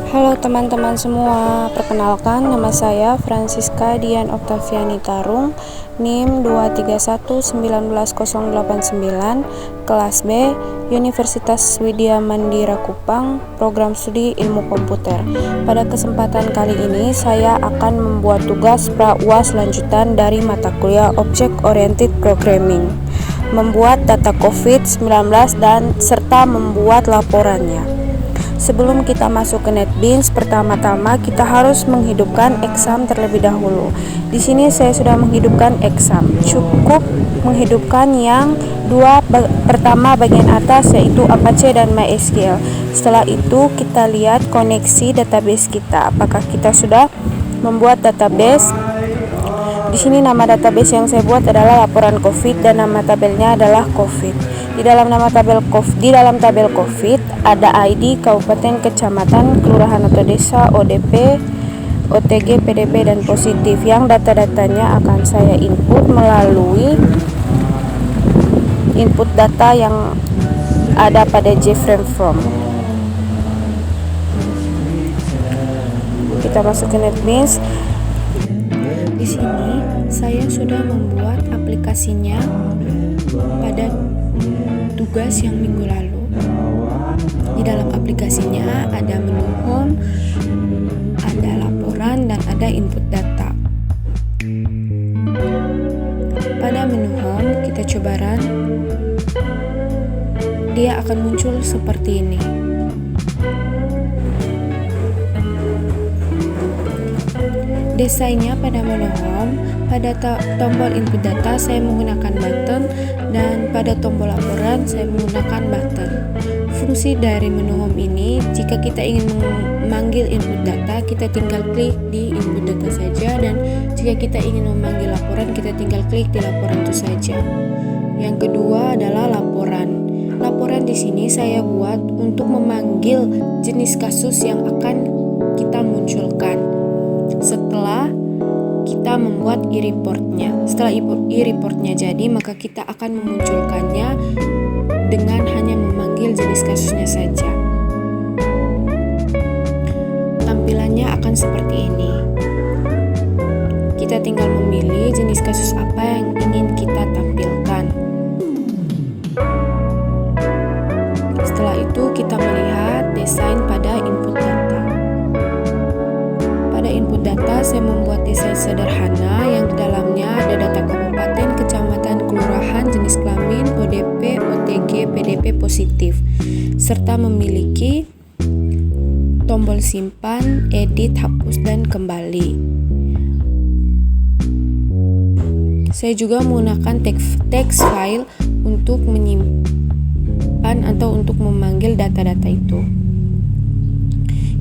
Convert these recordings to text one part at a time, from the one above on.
Halo teman-teman semua, perkenalkan nama saya Francisca Dian Oktaviani Tarung, NIM 231910089, kelas B, Universitas Widya Mandira Kupang, program studi ilmu komputer. Pada kesempatan kali ini saya akan membuat tugas pra-UAS lanjutan dari mata kuliah Object Oriented Programming, membuat data COVID-19 dan serta membuat laporannya. Sebelum kita masuk ke NetBeans, pertama-tama kita harus menghidupkan exam terlebih dahulu. Di sini saya sudah menghidupkan exam. Cukup menghidupkan yang pertama bagian atas, yaitu Apache dan MySQL. Setelah itu kita lihat koneksi database kita. Apakah kita sudah membuat database? Di sini nama database yang saya buat adalah laporan COVID dan nama tabelnya adalah COVID. Di dalam tabel COVID ada ID, kabupaten, kecamatan, kelurahan atau desa, ODP, OTG, PDP dan positif. Yang data-datanya akan saya input melalui input data yang ada pada JFrame form. Kita masuk ke NetBeans. Di sini saya sudah membuat aplikasinya pada tugas yang minggu lalu. Di dalam aplikasinya ada menu home, ada laporan, dan ada input data. Pada menu home kita coba run, dia akan muncul seperti ini. Desainnya pada menu home, pada tombol input data saya menggunakan button, dan pada tombol laporan saya menggunakan button. Fungsi dari menu home ini, jika kita ingin memanggil input data, kita tinggal klik di input data saja, dan jika kita ingin memanggil laporan, kita tinggal klik di laporan itu saja. Yang kedua adalah laporan. Laporan di sini saya buat untuk memanggil jenis kasus yang akan kita munculkan setelah kita membuat e-reportnya. Setelah e-reportnya jadi, maka kita akan memunculkannya dengan hanya memanggil jenis kasusnya saja. Tampilannya akan seperti ini. Kita tinggal memilih jenis kasus apa yang ingin kita tampilkan. Setelah itu kita melihat desain pada input data. Pada input data saya membuat desain sederhana yang di dalamnya ada data kabupaten, kecamatan, kelurahan, jenis kelamin, ODP, OTG, PDP positif, serta memiliki tombol simpan, edit, hapus, dan kembali. Saya juga menggunakan text file untuk menyimpan atau untuk memanggil data-data itu.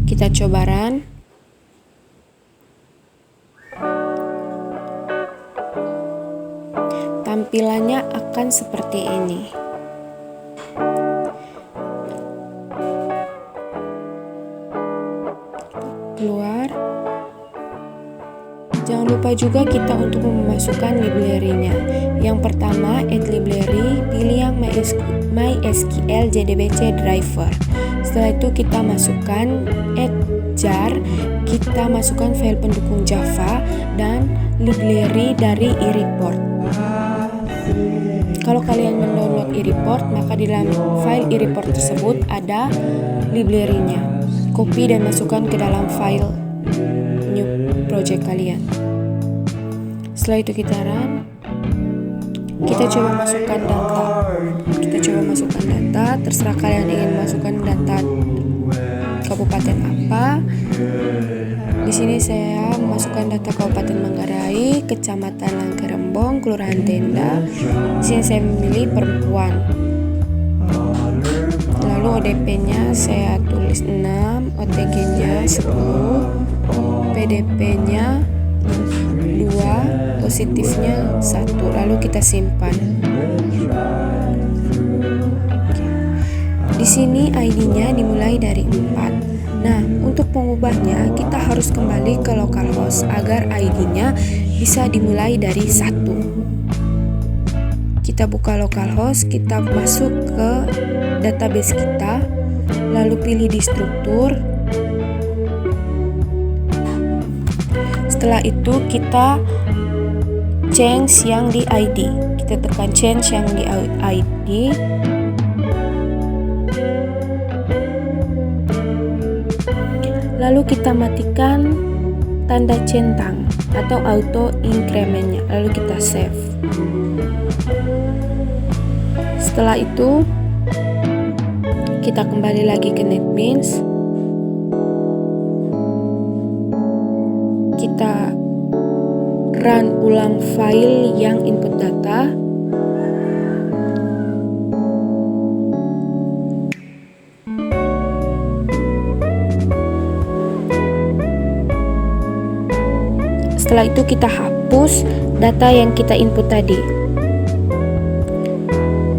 Kita coba run. Tampilannya akan seperti ini. Keluar. Jangan lupa juga kita untuk memasukkan library-nya. Yang pertama, add library, pilih yang MySQL JDBC driver. Setelah itu kita masukkan add jar, kita masukkan file pendukung Java dan library dari e-report. Kalau kalian mendownload e-report, maka di dalam file e-report tersebut ada library-nya. Copy dan masukkan ke dalam file new project kalian. Setelah itu kita run. Kita coba masukkan data. Terserah kalian ingin masukkan data kabupaten apa. Di sini saya memasukkan data Kabupaten Manggarai, Kecamatan Langkerembong, Kelurahan Tenda. Di sini saya memilih perempuan. Lalu ODP-nya saya tulis 6, OTG-nya 10, PDP-nya 2, positifnya 1. Lalu kita simpan. Di sini ID-nya dimulai dari 4. Nah, untuk mengubahnya kita harus kembali ke localhost agar ID-nya bisa dimulai dari 1. Kita buka localhost, kita masuk ke database kita, lalu pilih di struktur, Setelah itu kita change yang di ID. Kita tekan change yang di ID. Lalu kita matikan tanda centang atau auto incrementnya. Lalu kita save. Setelah itu kita kembali lagi ke NetBeans. Kita run ulang file yang input data. Setelah itu kita hapus data yang kita input tadi.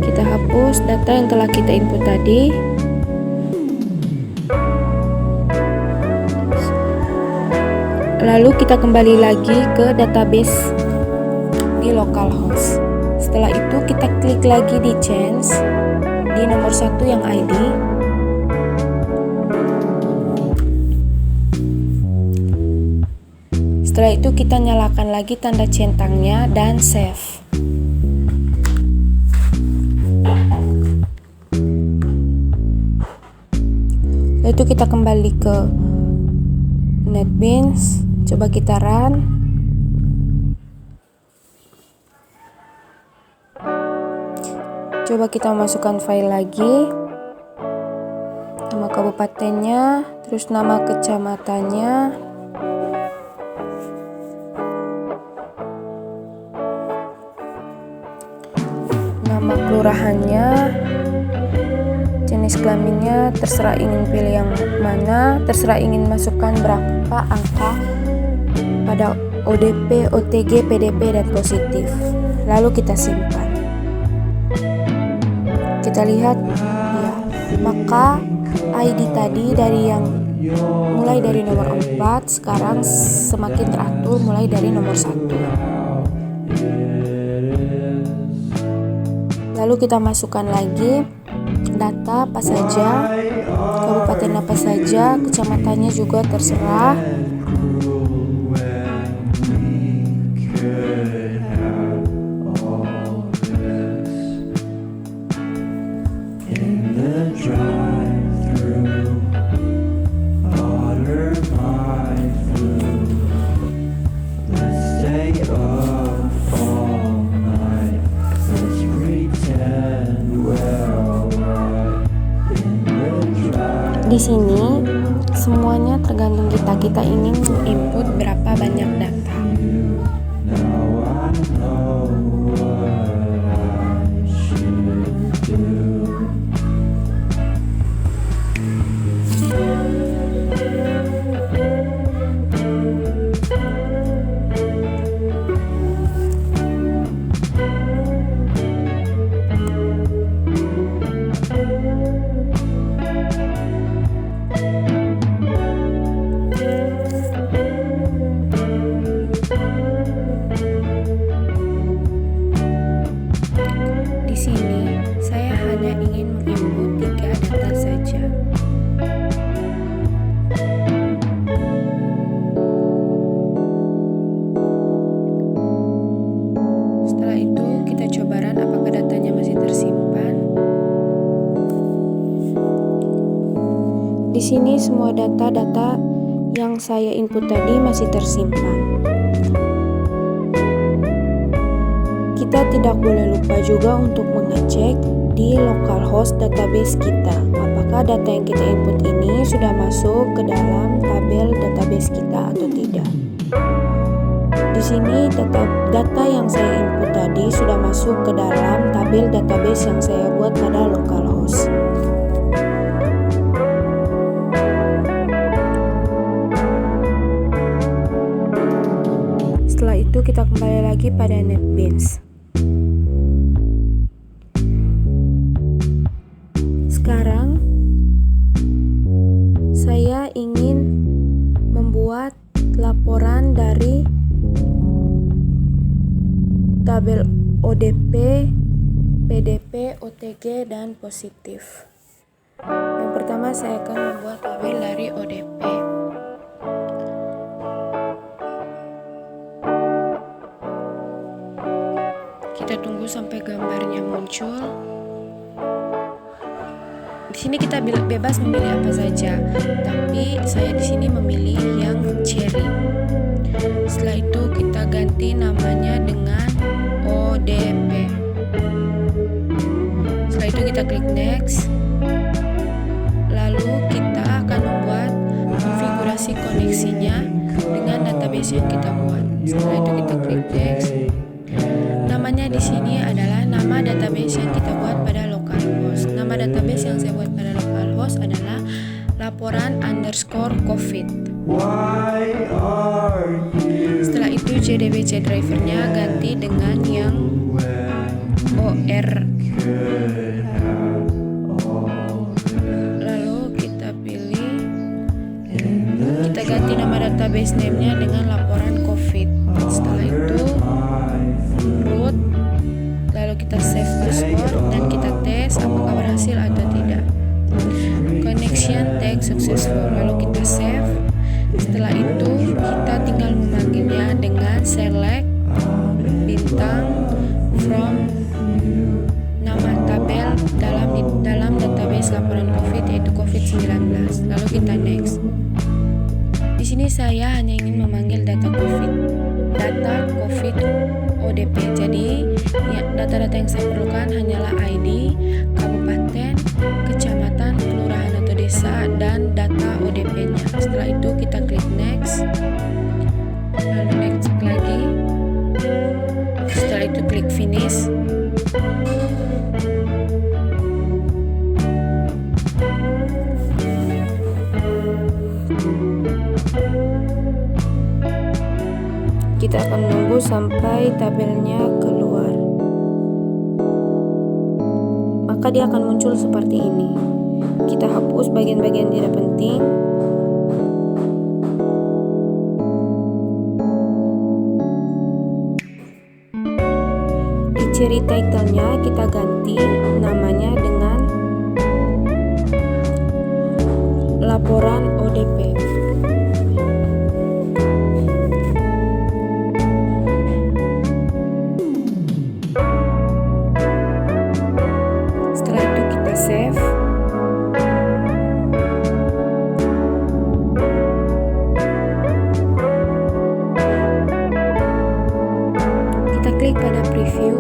Kita hapus data yang telah kita input tadi. Lalu kita kembali lagi ke database di localhost. Setelah itu kita klik lagi di change di nomor 1 yang ID. Setelah itu kita nyalakan lagi tanda centangnya dan save. Lalu itu kita kembali ke NetBeans. Coba kita run. Coba kita masukkan file lagi. Nama kabupatennya, terus nama kecamatannya. Nama kelurahannya. Jenis kelaminnya, terserah ingin pilih yang mana, terserah ingin masukkan berapa angka pada ODP, OTG, PDP, dan positif. Lalu kita simpan. Kita lihat ya, maka ID tadi mulai dari nomor 4 sekarang semakin teratur mulai dari nomor 1. Lalu kita masukkan lagi data apa saja, kabupaten apa saja, kecamatannya juga terserah. Di sini semuanya tergantung kita. Kita ingin input berapa banyak data. Di sini saya hanya ingin menginput 3 data saja. Setelah itu kita coba run apakah datanya masih tersimpan. Di sini semua data-data yang saya input tadi masih tersimpan. Kita tidak boleh lupa juga untuk mengecek di localhost database kita, apakah data yang kita input ini sudah masuk ke dalam tabel database kita atau tidak. Di sini data yang saya input tadi sudah masuk ke dalam tabel database yang saya buat pada localhost. Setelah itu kita kembali lagi pada NetBeans. Sekarang saya ingin membuat laporan dari tabel ODP, PDP, OTG, dan positif. Yang pertama saya akan membuat tabel dari ODP. Kita tunggu sampai gambarnya muncul. Di sini kita bebas memilih apa saja, tapi saya di sini memilih yang cherry. Setelah itu kita ganti namanya dengan ODP. Setelah itu kita klik next. Lalu kita akan membuat konfigurasi koneksinya dengan database yang kita buat. Setelah itu kita klik next. Namanya di sini adalah nama database yang kita buat pada localhost. Nama database yang saya buat pada localhost adalah laporan_COVID. Setelah itu JDBC drivernya ganti dengan yang OR. Lalu kita pilih, kita ganti nama database name-nya dengan laporan COVID. Setelah itu root, lalu kita save password dan kita tes apakah berhasil atau tidak. Connection tag successful, lalu kita save. Setelah itu kita tinggal memanggilnya dengan select bintang from nama tabel dalam database laporan COVID, yaitu COVID-19. Lalu kita next. Di sini saya hanya ingin memanggil data COVID ODP. Jadi data-data yang saya perlukan hanyalah ID, kabupaten, kecamatan, kelurahan atau desa, dan data ODP-nya. Setelah itu kita klik next, lalu next lagi. Setelah itu klik finish. Kita akan menunggu sampai tabelnya keluar. Maka dia akan muncul seperti ini. Kita hapus bagian-bagian tidak penting. Di cherry title-nya kita ganti namanya dengan laporan ODP. Save. Kita klik pada preview.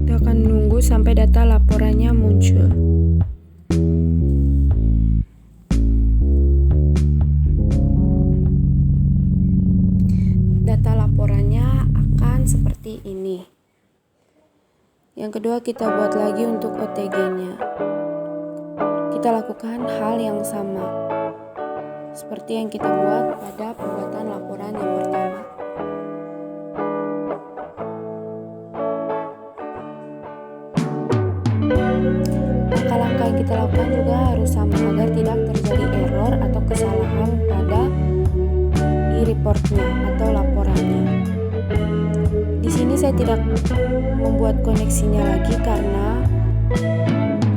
Kita akan menunggu sampai data laporannya muncul. Data laporannya akan seperti ini. Yang kedua, kita buat lagi untuk OTG-nya. Kita lakukan hal yang sama seperti yang kita buat pada pembuatan laporan yang pertama. Langkah-langkah yang kita lakukan juga harus sama agar tidak terjadi error atau kesalahan pada e-reportnya atau laporannya. Di sini saya tidak membuat koneksinya lagi karena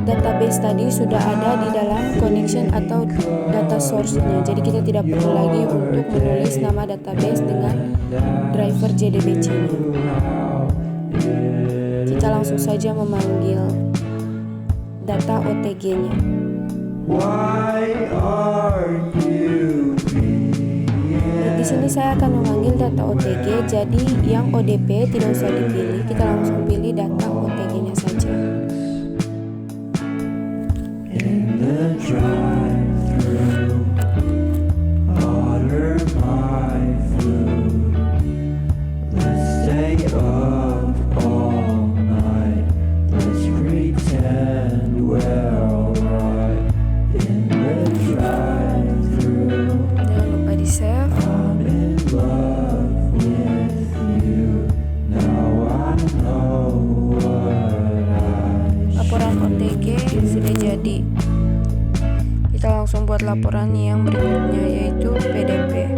database tadi sudah ada di dalam connection atau data source-nya. Jadi kita tidak perlu lagi untuk menulis nama database dengan driver JDBC-nya. Kita langsung saja memanggil data OTG-nya. Di sini saya akan memanggil data OTG, jadi yang ODP tidak usah dipilih, kita langsung pilih data OTG-nya saja. Kita langsung buat laporan yang berikutnya, yaitu PDP.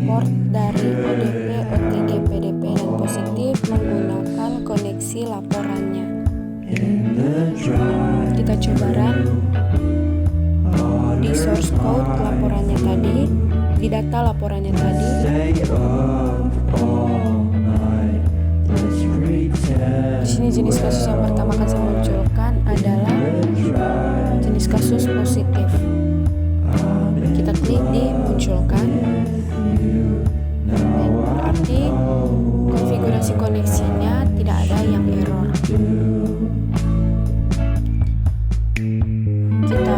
port dari ODP, OTG, PDP, dan positif menggunakan koneksi laporannya. Kita coba run di source code laporannya tadi, di data laporannya tadi. Di sini jenis kasus yang pertama akan saya munculkan adalah jenis kasus positif. Kita klik di munculkan. Berarti konfigurasi koneksinya tidak ada yang error. Kita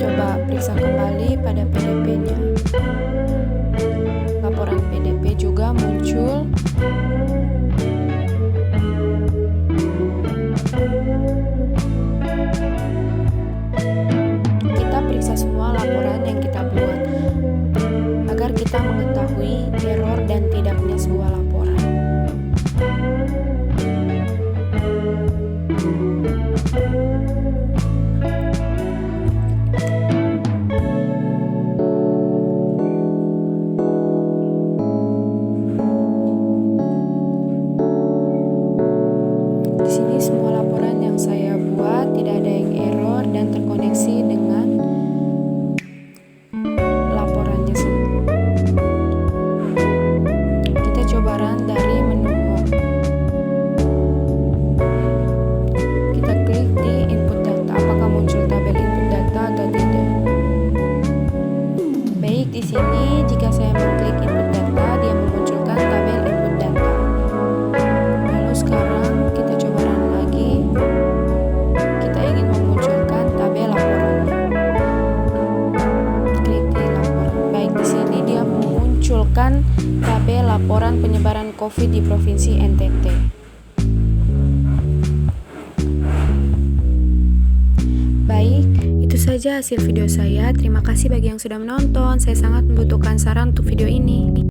coba periksa kembali pada PDP-nya. Laporan PDP juga muncul. Kita periksa semua laporan yang kita buat agar kita mengetahui error dan tidaknya sebuah laporan. Di sini semua laporan yang saya buat tidak ada yang error dan terkoneksi dengan laporannya sendiri. Kita coba run dari menu home. Kita klik di input data, apakah muncul tabel input data atau tidak. Baik, di sini jika saya mengklik input data, dia memunculkan tabel input data. Lalu sekarang kita coba run lagi. Kita ingin memunculkan tabel laporannya. Klik di laporan. Baik, di sini dia memunculkan tabel laporan penyebaran COVID di Provinsi NTT. Baik, itu saja hasil video saya. Terima kasih bagi yang sudah menonton. Saya sangat membutuhkan saran untuk video ini.